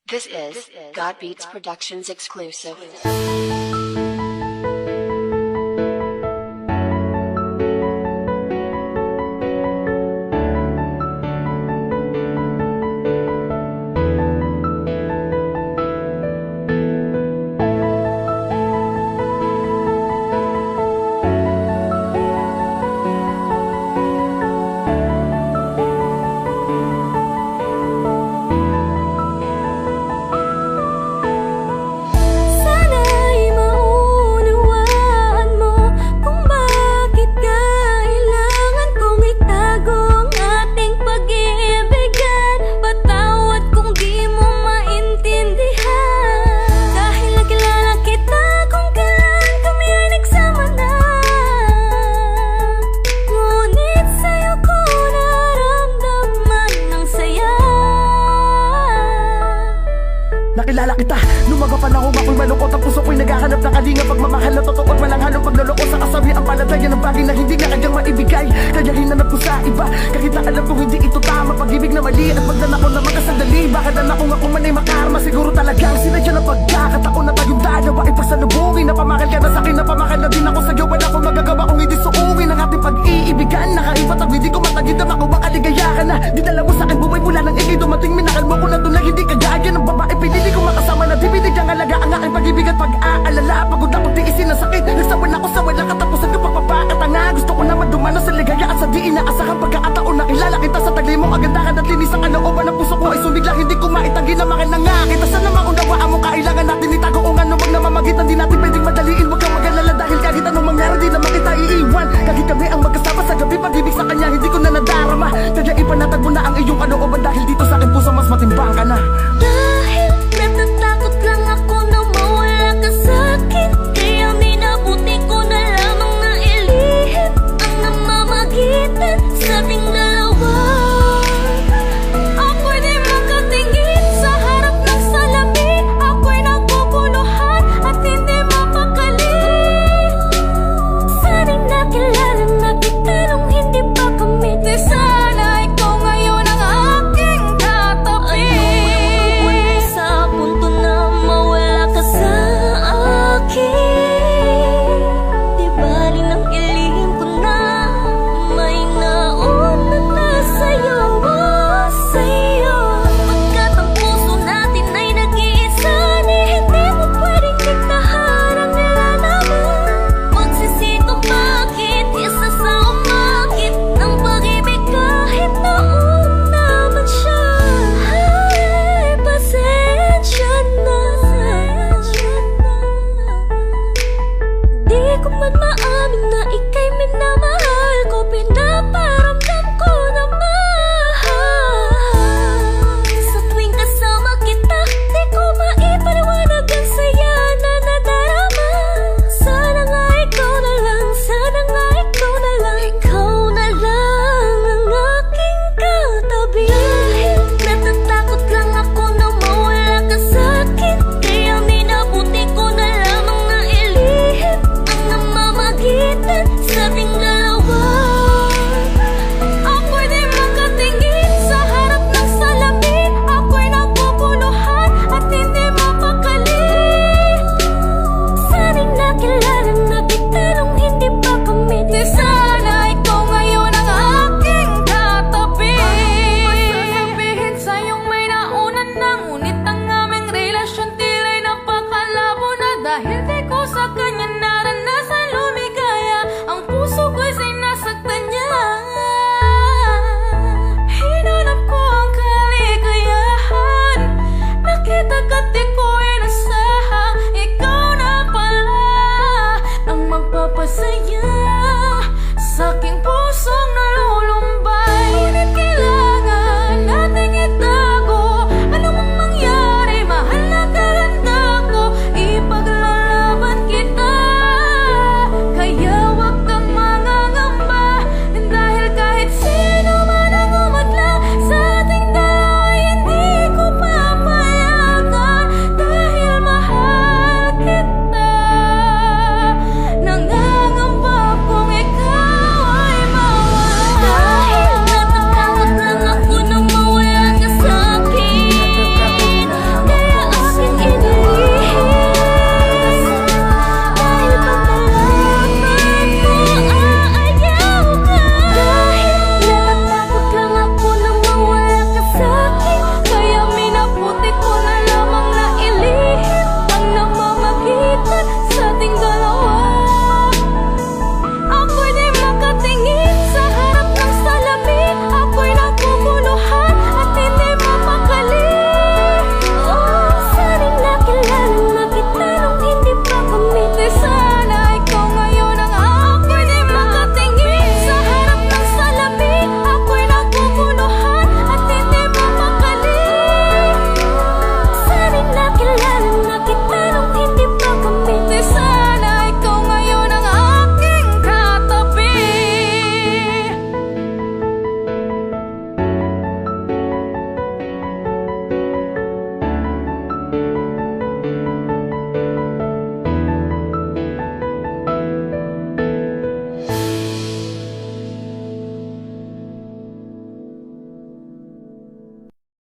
This is God Beats Productions exclusive. Nakilala kita, nung mga panahon ako'y malungkot. Ang puso ko'y naghahanap ng kalinga, pagmamahal na totoo at walang halong pagloloko. Sa kasawi ang palataya ng bagay na hindi na kanyang maibigay. Kaya hinanap ko sa iba, kahit na alam kong hindi ito tama. Pag-ibig na mali at magdanako na magkasandali. Baka na kung ako man ay makarma, siguro talagang sinadya ng pagkakataon na tayong dalawa ay pasalubungin. Napamakal ka na sa'kin, napamakal na din ako sa'yo. Wala akong magagawa kung hindi suungin ang ating pag-iibigan. Nakaibat ang hindi ko matagid na ako baka ligaya ka na. Dinala mo sa'kin buhay mula nang ikay dumating. Minakal mo ko na doon na hindi kagaya ng babae. Pinili ko makasama na di binigyang alaga ang aking pag-ibig at pag-aalala. Pagod akong tiisin ang sakit, nagsawa na ako sa walang katapusan ng pagpapakatanga. Gusto ko naman dumano sa ligaya at sa di inaasahang pagkakataon. Nakilala kita sa tagli mong kagandahan at linis ang kalooban ng puso ko ay sumigla. Hindi ko maitanggi na mahal na nga kita. Sana maunawaan mo kailangan natin itago o nga wag na mamagitan. Di natin pwedeng madaliin, wag kang mag-alala dahil kahit anong mangyari di naman kita iiwan. Kahit kami ang magkasama sa gabi, pag-ibig sa kanya hindi ko na nadarama. Kaya ipanatag mo na ang iyong kalooban dahil dito sa akin puso mas matimbang ka na.